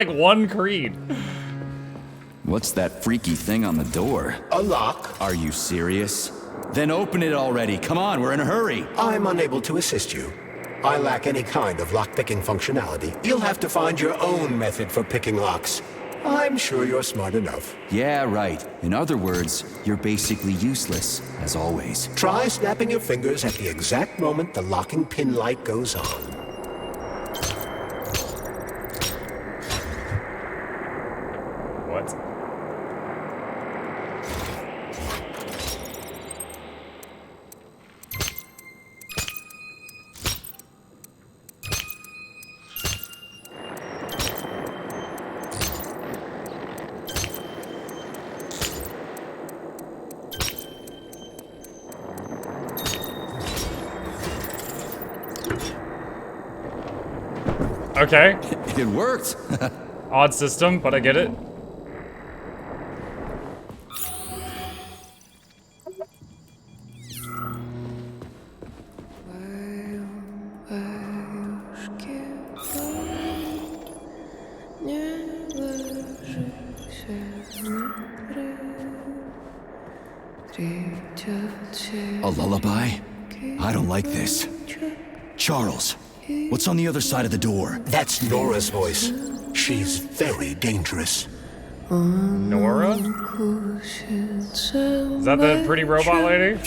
Like one creed. What's that freaky thing on the door? A lock. Are you serious? Then open it already. Come on, we're in a hurry. I'm unable to assist you. I lack any kind of lock-picking functionality. You'll have to find your own method for picking locks. I'm sure you're smart enough. Yeah, right. In other words, you're basically useless, as always. Try snapping your fingers at the exact moment the locking pin light goes on. What? Okay. It worked. Odd system, but I get it. A lullaby? I don't like this. Charles, what's on the other side of the door? That's Nora's voice. She's very dangerous. Nora? Is that the pretty robot lady?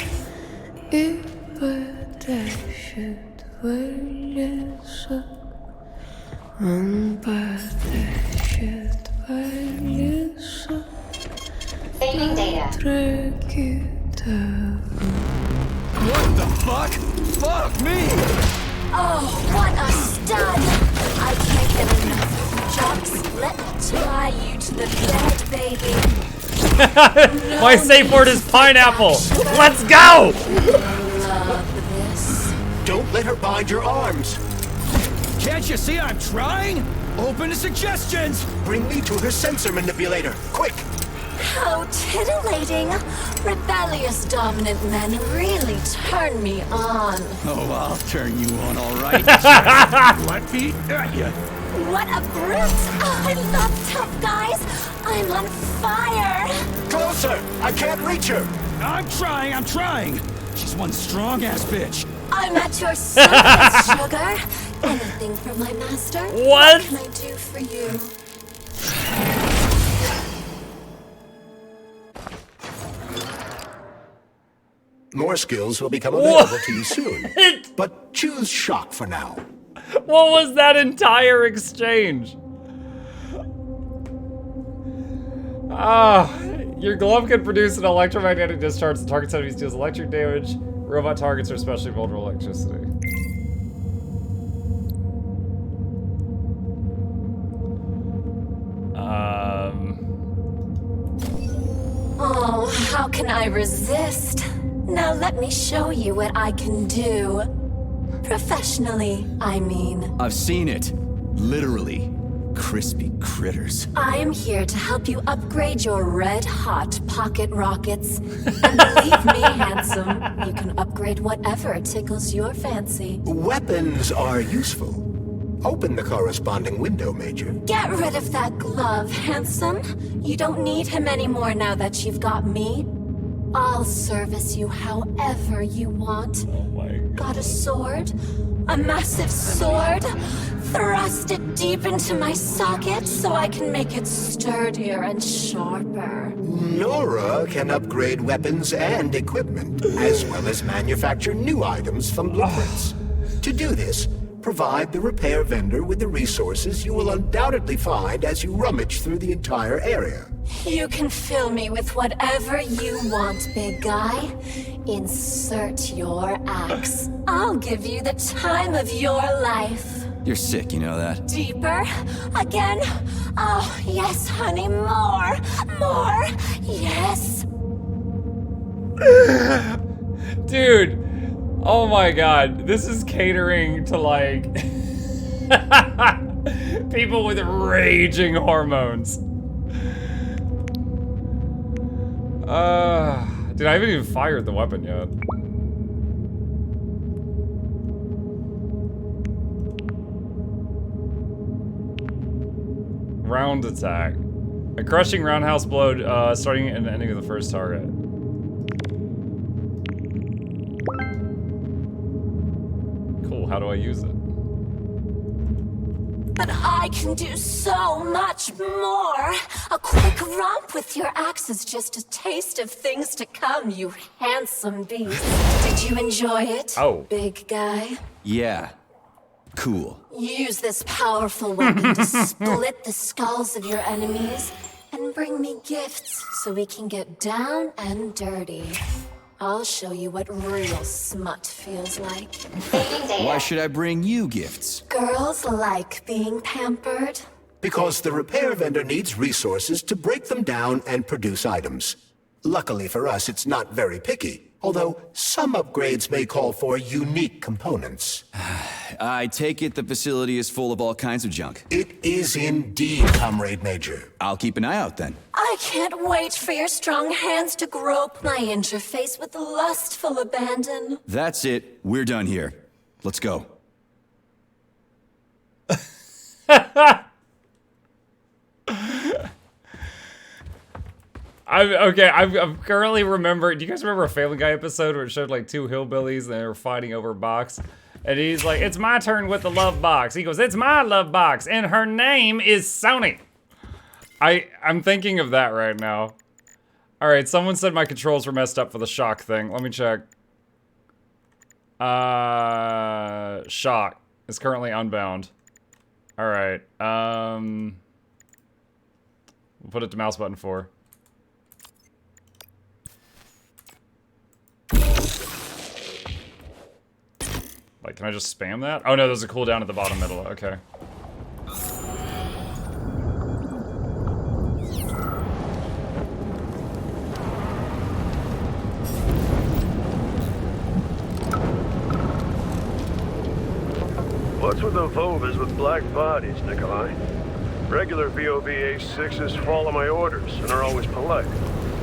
Saving data. What the fuck? Fuck me! Oh, what a stud! I can't get enough. Jocks, let me tie you to the bed, baby. My safe word is pineapple! Let's go! Love this. Don't let her bind your arms. Can't you see I'm trying? Open to suggestions! Bring me to her sensor manipulator, quick! How titillating. Rebellious dominant men really turn me on. Oh, I'll turn you on, all right. Let me at you. What a brute! Oh, I love tough guys. I'm on fire. Closer! I can't reach her! I'm trying. She's one strong-ass bitch. I'm at your service, sugar. Anything for my master? What? What can I do for you? More skills will become available to you soon. But choose shock for now. What was that entire exchange? Your glove can produce an electromagnetic discharge. The target's enemies deals electric damage. Robot targets are especially vulnerable to electricity. Oh, how can I resist? Now let me show you what I can do. Professionally, I mean. I've seen it. Literally. Crispy critters. I am here to help you upgrade your red-hot pocket rockets. And believe me, handsome, you can upgrade whatever tickles your fancy. Weapons are useful. Open the corresponding window, Major. Get rid of that glove, handsome. You don't need him anymore now that you've got me. I'll service you however you want. Oh my God. Got a sword? A massive sword? Thrust it deep into my socket so I can make it sturdier and sharper. Nora can upgrade weapons and equipment, as well as manufacture new items from blueprints. To do this, provide the repair vendor with the resources you will undoubtedly find as you rummage through the entire area. You can fill me with whatever you want, big guy. Insert your axe. I'll give you the time of your life. You're sick, you know that? Deeper? Again? Oh, yes, honey, more! More! Yes! Dude, oh my God, this is catering to like people with raging hormones. Dude, I haven't even fired the weapon yet. Round attack. A crushing roundhouse blow starting and ending with the first target. Cool, how do I use it? But I can do so much more. A quick romp with your axe is just a taste of things to come, you handsome beast. Did you enjoy it, big guy? Yeah. Cool. Use this powerful weapon to split the skulls of your enemies and bring me gifts so we can get down and dirty. I'll show you what real smut feels like. Why should I bring you gifts? Girls like being pampered. Because the repair vendor needs resources to break them down and produce items. Luckily for us, it's not very picky, although some upgrades may call for unique components. I take it the facility is full of all kinds of junk. It is indeed, Comrade Major. I'll keep an eye out then. I can't wait for your strong hands to grope my interface with lustful abandon. That's it. We're done here. Let's go. I'm currently remember. Do you guys remember a Family Guy episode where it showed like two hillbillies and they were fighting over a box? And he's like, "It's my turn with the love box." He goes, "It's my love box, and her name is Sony." I'm thinking of that right now. All right, someone said my controls were messed up for the shock thing. Let me check. Shock is currently unbound. All right. We'll put it to mouse button 4. Like, can I just spam that? Oh no, there's a cooldown at the bottom middle. Okay. What's with the Vovas with black bodies, Nikolai? Regular VOV-A6s follow my orders and are always polite.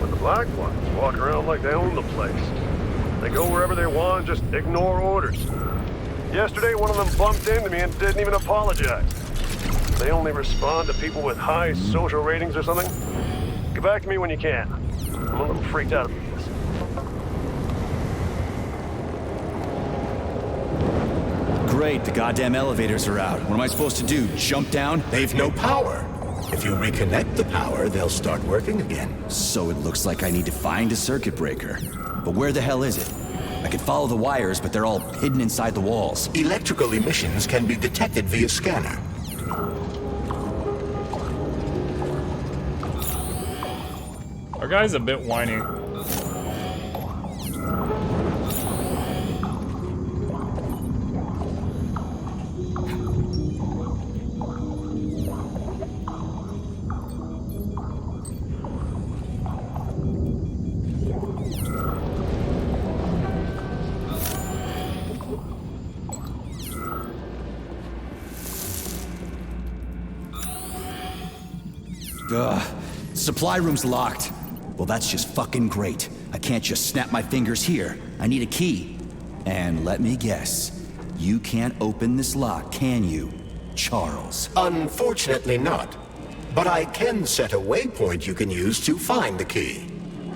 But the black ones walk around like they own the place. They go wherever they want, just ignore orders. Yesterday, one of them bumped into me and didn't even apologize. They only respond to people with high social ratings or something. Get back to me when you can. I'm a little freaked out about this. Great, the goddamn elevators are out. What am I supposed to do, jump down? They've no power. If you reconnect the power, they'll start working again. So it looks like I need to find a circuit breaker. But where the hell is it? I could follow the wires, but they're all hidden inside the walls. Electrical emissions can be detected via scanner. Our guy's a bit whiny. Ugh. Supply room's locked. Well, that's just fucking great. I can't just snap my fingers here. I need a key. And let me guess. You can't open this lock, can you, Charles? Unfortunately not. But I can set a waypoint you can use to find the key.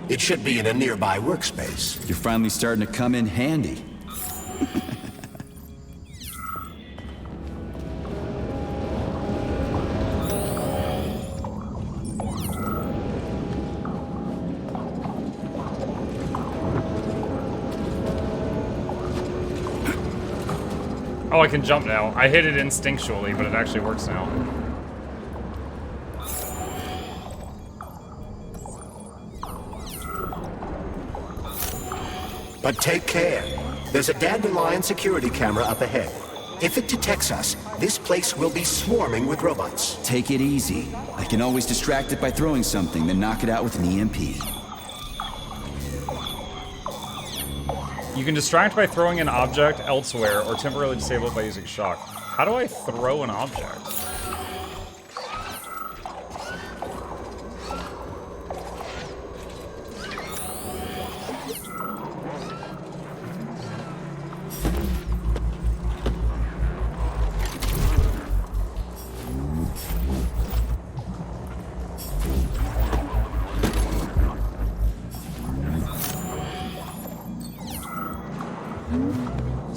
It should be in a nearby workspace. You're finally starting to come in handy. Oh, I can jump now. I hit it instinctually, but it actually works now. But take care. There's a dandelion security camera up ahead. If it detects us, this place will be swarming with robots. Take it easy. I can always distract it by throwing something, then knock it out with an EMP. You can distract by throwing an object elsewhere or temporarily disable it by using shock. How do I throw an object?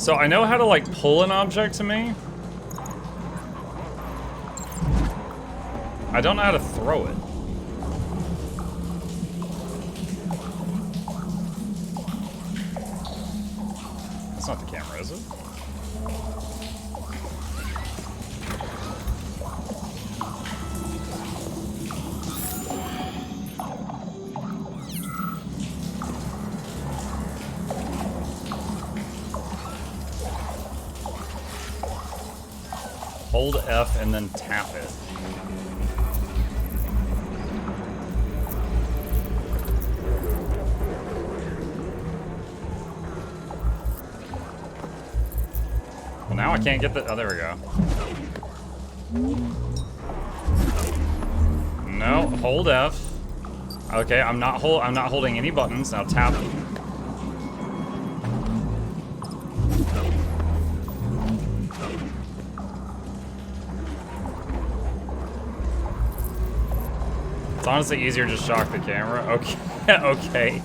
So I know how to like pull an object to me. I don't know how to throw it. That's not the camera, is it? Hold F and then tap it. Well, now I can't get the. Oh, there we go. No, hold F. Okay, I'm not holding any buttons. Now tap. It's honestly easier to just shock the camera. Okay, okay.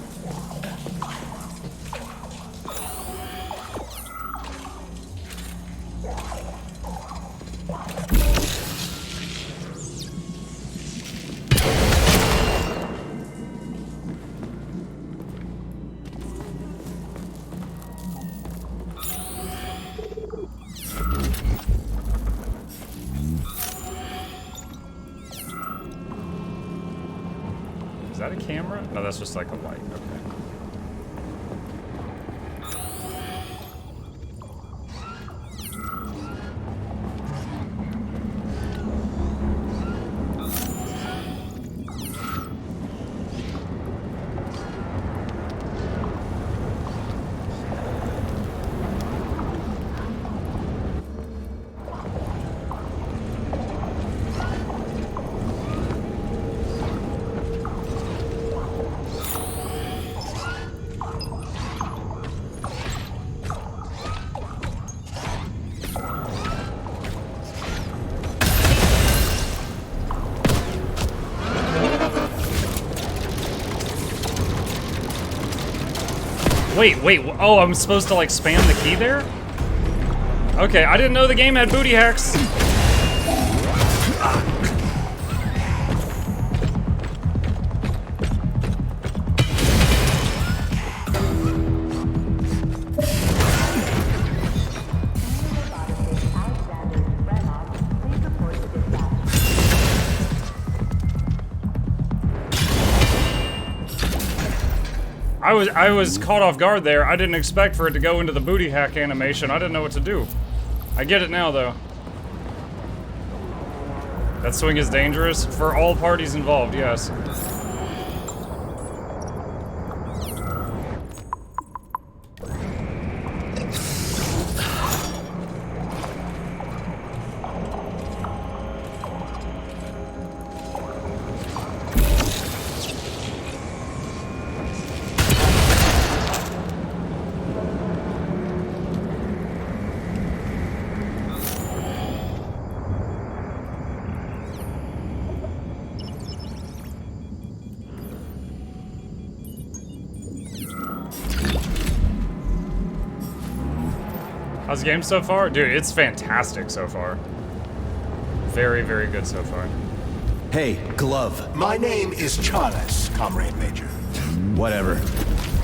Is that a camera? No, that's just like a light. Okay. Wait, oh, I'm supposed to like spam the key there? Okay, I didn't know the game had booty hacks. I was caught off guard there. I didn't expect for it to go into the booty hack animation. I didn't know what to do. I get it now, though. That swing is dangerous for all parties involved, yes. How's the game so far? Dude, it's fantastic so far. Very, very good so far. Hey, Glove. My name is Charles, Comrade Major. Whatever.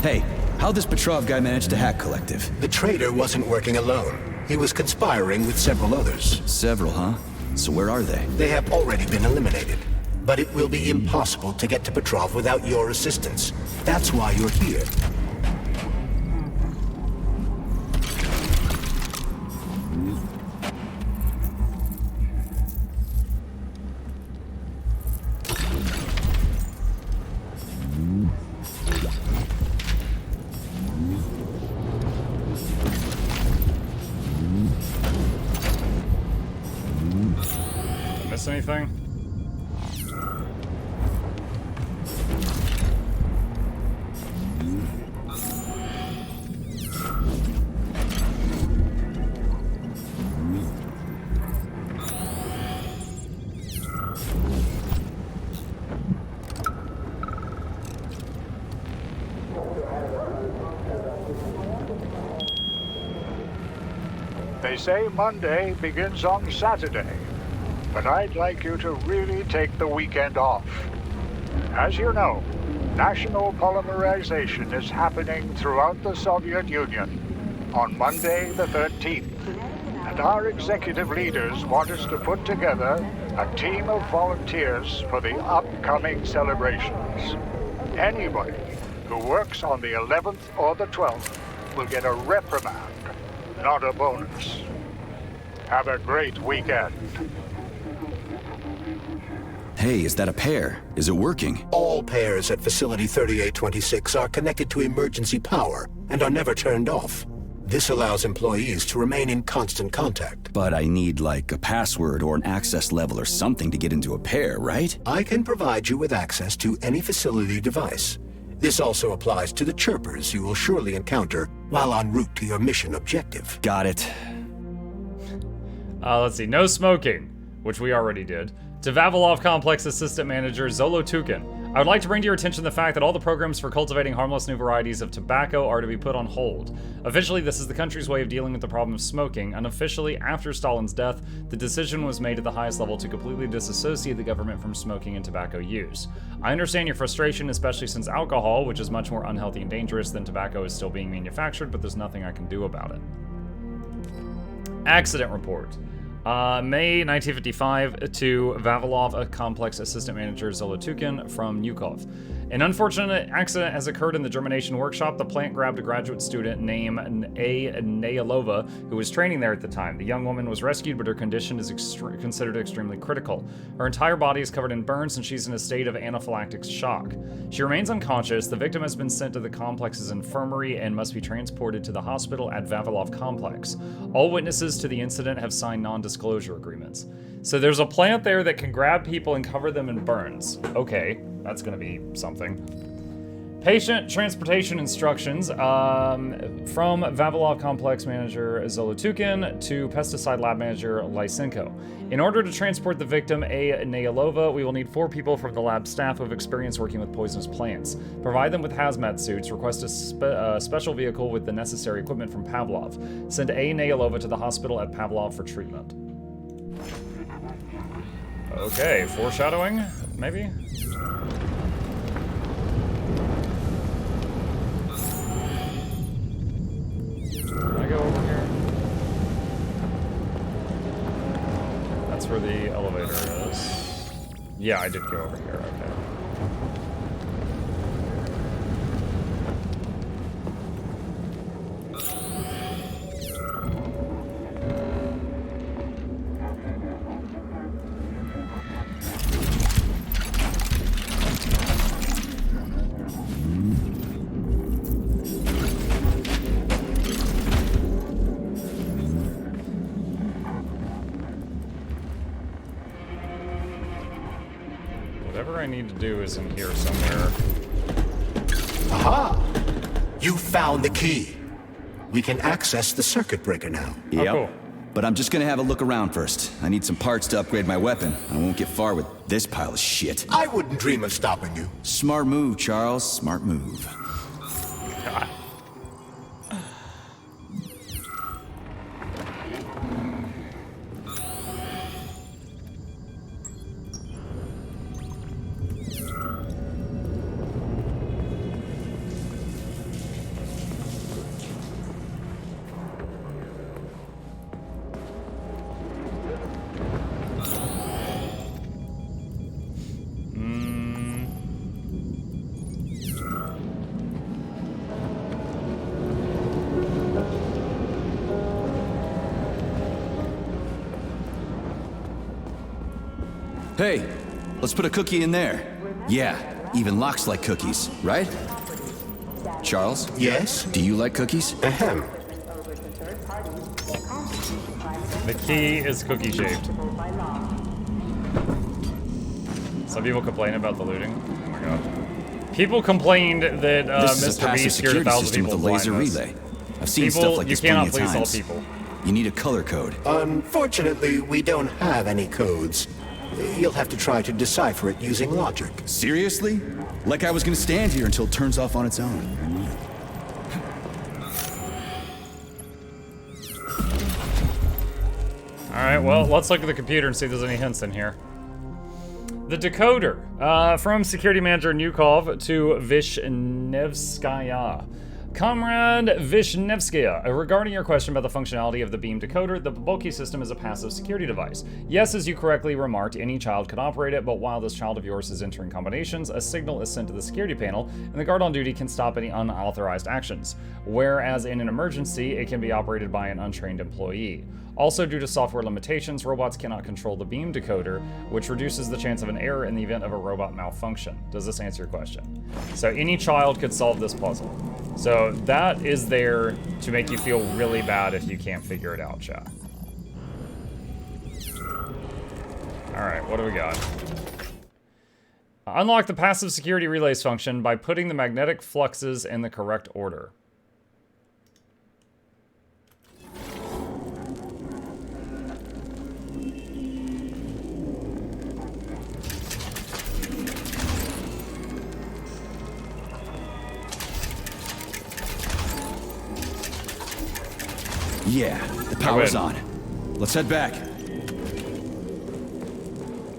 Hey, how'd this Petrov guy manage to hack Collective? The traitor wasn't working alone. He was conspiring with several others. Several, huh? So where are they? They have already been eliminated. But it will be impossible to get to Petrov without your assistance. That's why you're here. Anything? They say Monday begins on Saturday, but I'd like you to really take the weekend off. As you know, national polymerization is happening throughout the Soviet Union on Monday the 13th, and our executive leaders want us to put together a team of volunteers for the upcoming celebrations. Anybody who works on the 11th or the 12th will get a reprimand, not a bonus. Have a great weekend. Hey, is that a pair? Is it working? All pairs at Facility 3826 are connected to emergency power and are never turned off. This allows employees to remain in constant contact. But I need, like, a password or an access level or something to get into a pair, right? I can provide you with access to any facility device. This also applies to the chirpers you will surely encounter while en route to your mission objective. Got it. Let's see. No smoking, which we already did. To Vavilov Complex Assistant Manager Zolotukin. I would like to bring to your attention the fact that all the programs for cultivating harmless new varieties of tobacco are to be put on hold. Officially, this is the country's way of dealing with the problem of smoking. Unofficially, after Stalin's death, the decision was made at the highest level to completely disassociate the government from smoking and tobacco use. I understand your frustration, especially since alcohol, which is much more unhealthy and dangerous than tobacco, is still being manufactured, but there's nothing I can do about it. Accident report. May 1955 to Vavilov Complex Assistant Manager Zolotukin from Yukov. An unfortunate accident has occurred in the germination workshop. The plant grabbed a graduate student named A. Nayalova, who was training there at the time. The young woman was rescued, but her condition is considered extremely critical. Her entire body is covered in burns, and she's in a state of anaphylactic shock. She remains unconscious. The victim has been sent to the complex's infirmary and must be transported to the hospital at Vavilov Complex. All witnesses to the incident have signed non-disclosure agreements. So there's a plant there that can grab people and cover them in burns. Okay, that's gonna be something. Patient transportation instructions from Vavilov Complex Manager Zolotukin to Pesticide Lab Manager Lysenko. In order to transport the victim, A. Nayalova, we will need 4 people from the lab staff who have experience working with poisonous plants. Provide them with hazmat suits. Request a special vehicle with the necessary equipment from Pavlov. Send A. Nayalova to the hospital at Pavlov for treatment. Okay, foreshadowing, maybe? Can I go over here? That's where the elevator is. Yeah, I did go over here, okay. Whatever I need to do is in here somewhere. Aha! You found the key. We can access the circuit breaker now. Yep. Oh, cool. But I'm just gonna have a look around first. I need some parts to upgrade my weapon. I won't get far with this pile of shit. I wouldn't dream of stopping you. Smart move, Charles. Smart move. God. Hey, let's put a cookie in there. Yeah, even locks like cookies, right? Charles? Yes? Do you like cookies? Ahem. The key is cookie shaped. Some people complain about the looting. Oh my god. People complained that This is a Mr. passive Beast scared security 1,000 system people with a laser blindness. relay. I've seen People, stuff like you this plenty cannot of please all times. people. You need a color code. Unfortunately, we don't have any codes. You'll have to try to decipher it using logic. Seriously? Like I was gonna stand here until it turns off on its own. Alright, well, let's look at the computer and see if there's any hints in here. The decoder. From security manager Nukov to Vishnevskaya. Comrade Vishnevskaya, regarding your question about the functionality of the beam decoder, the bulky system is a passive security device. Yes, as you correctly remarked, any child could operate it, but while this child of yours is entering combinations, a signal is sent to the security panel, and the guard on duty can stop any unauthorized actions. Whereas in an emergency, it can be operated by an untrained employee. Also, due to software limitations, robots cannot control the beam decoder, which reduces the chance of an error in the event of a robot malfunction. Does this answer your question? So any child could solve this puzzle. So that is there to make you feel really bad if you can't figure it out, chat. Alright, what do we got? Unlock the passive security relays function by putting the magnetic fluxes in the correct order. Yeah, the power's on. Let's head back.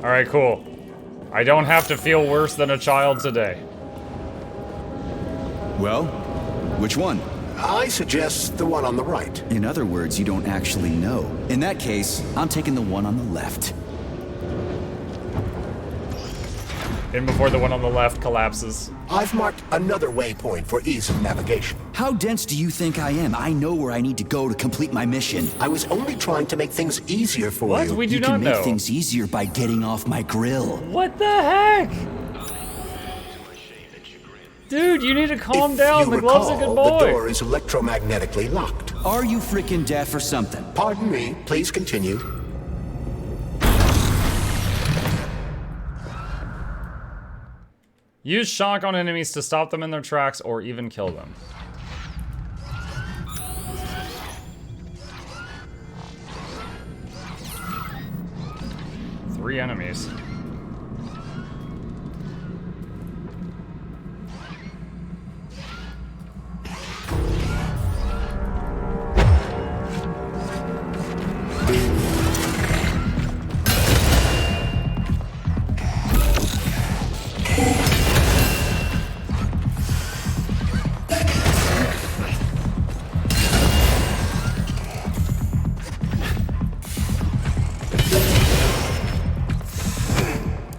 Alright, cool. I don't have to feel worse than a child today. Well, which one? I suggest the one on the right. In other words, you don't actually know. In that case, I'm taking the one on the left. In before the one on the left collapses. I've marked another waypoint for ease of navigation. How dense do you think I am? I know where I need to go to complete my mission. I was only trying to make things easier for What? you. We do You not can make know. things easier by getting off my grill. What the heck? Dude, you need to calm If down. you The glove's a recall, good the boy. door is electromagnetically locked. Are you freaking deaf or something? Pardon me, please continue. Use shock on enemies to stop them in their tracks or even kill them. Three enemies.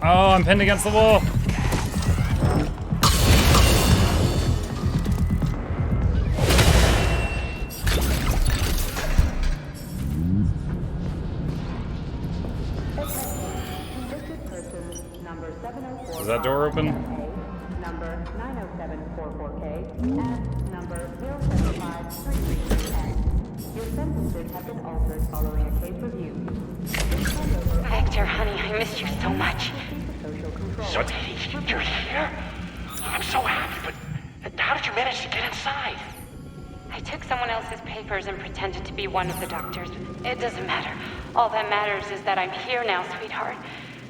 Oh, I'm pinned against the wall. Is that door open? Number 90744K and number 07533N. Your sentences have been altered following a case review. Victor, honey, I missed you so much. So you're here? I'm so happy, but how did you manage to get inside? I took someone else's papers and pretended to be one of the doctors. It doesn't matter. All that matters is that I'm here now, sweetheart.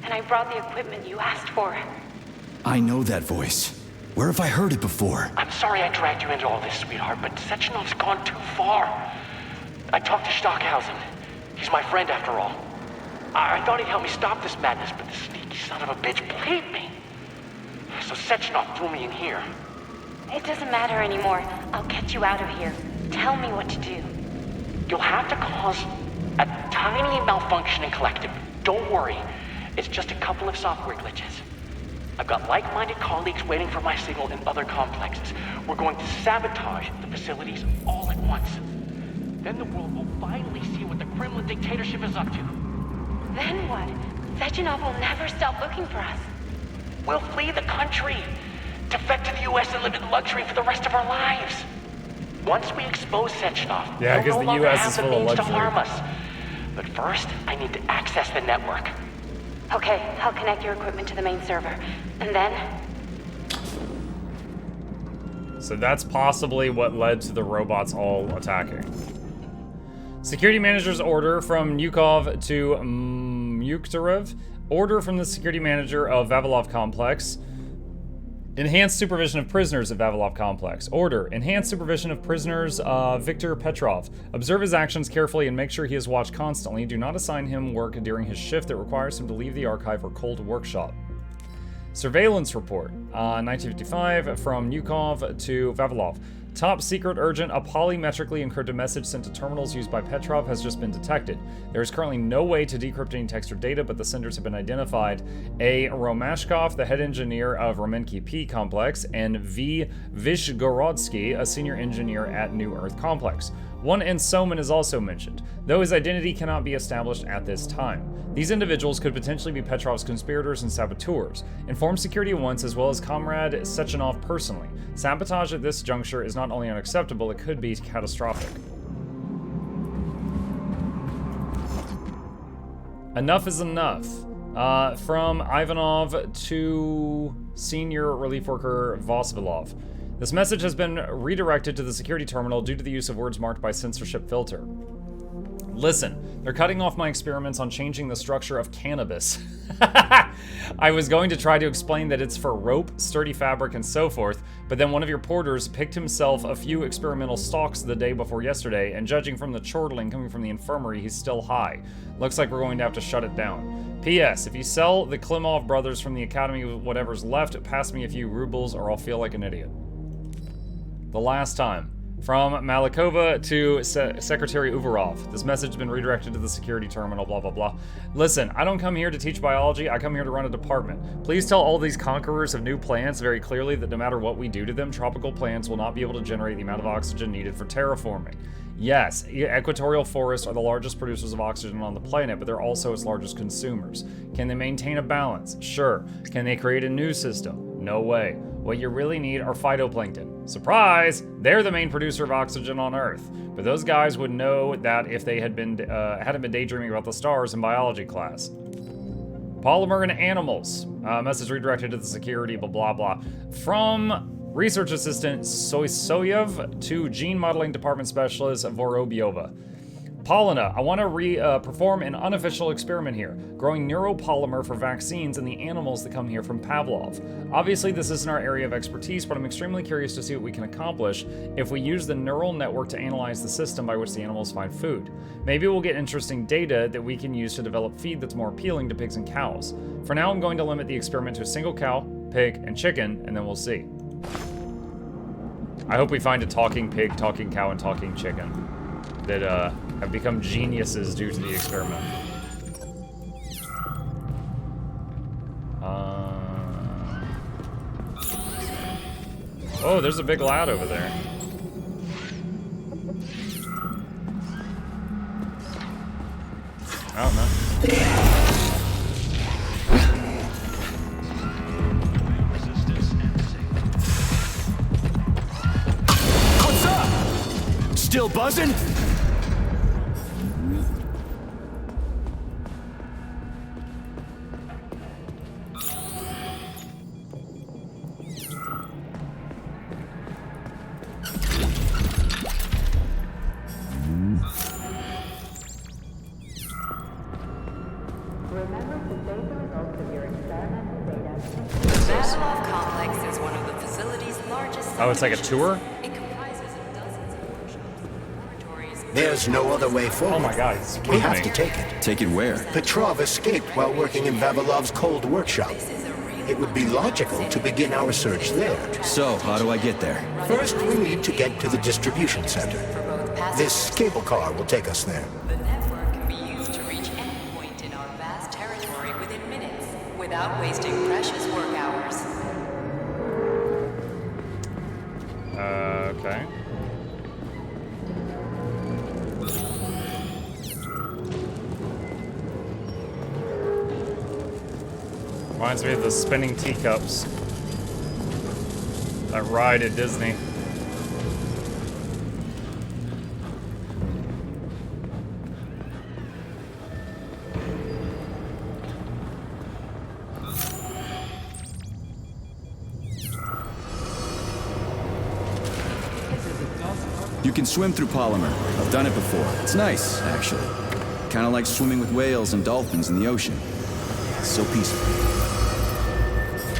And I brought the equipment you asked for. I know that voice. Where have I heard it before? I'm sorry I dragged you into all this, sweetheart, but Sechenov's gone too far. I talked to Stockhausen. He's my friend after all. I thought he'd help me stop this madness, but the sneaky son of a bitch played me. So Sechenov threw me in here. It doesn't matter anymore. I'll get you out of here. Tell me what to do. You'll have to cause a tiny malfunction collective. Don't worry. It's just a couple of software glitches. I've got like-minded colleagues waiting for my signal in other complexes. We're going to sabotage the facilities all at once. Then the world will finally see what the Kremlin dictatorship is up to. Then what? Sechenov will never stop looking for us. We'll flee the country, defect to the US and live in luxury for the rest of our lives. Once we expose Sechenov, Yeah, 'cause he'll the no longer US have is the full of means to luxury. harm us. But first, I need to access the network. Okay, I'll connect your equipment to the main server. And then... So that's possibly what led to the robots all attacking. Security manager's order from Yukov to Muktarev. Order from the security manager of Vavilov Complex. Enhanced supervision of prisoners at Vavilov Complex. Order. Enhanced supervision of prisoners Viktor Petrov. Observe his actions carefully and make sure he is watched constantly. Do not assign him work during his shift that requires him to leave the archive or cold workshop. Surveillance report. 1955 from Yukov to Vavilov. Top secret urgent, a polymetrically encrypted message sent to terminals used by Petrov has just been detected. There is currently no way to decrypt any text or data, but the senders have been identified. A. Romashkov, the head engineer of Romenki P Complex, and V. Vishgorodsky, a senior engineer at New Earth Complex. One Ensoman is also mentioned, though his identity cannot be established at this time. These individuals could potentially be Petrov's conspirators and saboteurs. Inform security at once, as well as Comrade Sechenov personally. Sabotage at this juncture is not only unacceptable, it could be catastrophic. Enough is enough. From Ivanov to Senior Relief Worker Vosvilov. This message has been redirected to the security terminal due to the use of words marked by censorship filter. Listen, they're cutting off my experiments on changing the structure of cannabis. I was going to try to explain that it's for rope, sturdy fabric, and so forth, but then one of your porters picked himself a few experimental stalks the day before yesterday, and judging from the chortling coming from the infirmary, he's still high. Looks like we're going to have to shut it down. P.S. If you sell the Klimov brothers from the academy with whatever's left, pass me a few rubles or I'll feel like an idiot. The last time. From Malikova to Secretary Uvarov. This message has been redirected to the security terminal, blah, blah, blah. Listen, I don't come here to teach biology, I come here to run a department. Please tell all these conquerors of new plants very clearly that no matter what we do to them, tropical plants will not be able to generate the amount of oxygen needed for terraforming. Yes, equatorial forests are the largest producers of oxygen on the planet, but they're also its largest consumers. Can they maintain a balance? Sure. Can they create a new system? No way. What you really need are phytoplankton. Surprise! They're the main producer of oxygen on Earth. But those guys would know that if they hadn't been daydreaming about the stars in biology class. Polymer and animals. Message redirected to the security, blah, blah, blah. From Research Assistant Soysoyev to Gene Modeling Department Specialist Vorobyova. Paulina, I want to perform an unofficial experiment here, growing neuropolymer for vaccines in the animals that come here from Pavlov. Obviously, this isn't our area of expertise, but I'm extremely curious to see what we can accomplish if we use the neural network to analyze the system by which the animals find food. Maybe we'll get interesting data that we can use to develop feed that's more appealing to pigs and cows. For now, I'm going to limit the experiment to a single cow, pig, and chicken, and then we'll see. I hope we find a talking pig, talking cow, and talking chicken that have become geniuses due to the experiment. Oh, there's a big lad over there. I don't know. What's up? Still buzzing? Remember to save the results of your experimental data. The Vavilov complex is one of the facility's largest. Oh, it's like a tour? It comprises of dozens of workshops, laboratories. There's no other way forward. Oh my god, it's We have moving. to take it. Take it where? Petrov escaped while working in Vavilov's cold workshop. It would be logical to begin our search there. So, how do I get there? First, we need to get to the distribution center. This cable car will take us there. The network can be used to reach any point in our vast territory within minutes, without wasting precious work hours. Okay. Reminds me of the spinning teacups. That ride at Disney. You can swim through polymer. I've done it before. It's nice, actually. Kind of like swimming with whales and dolphins in the ocean. It's so peaceful.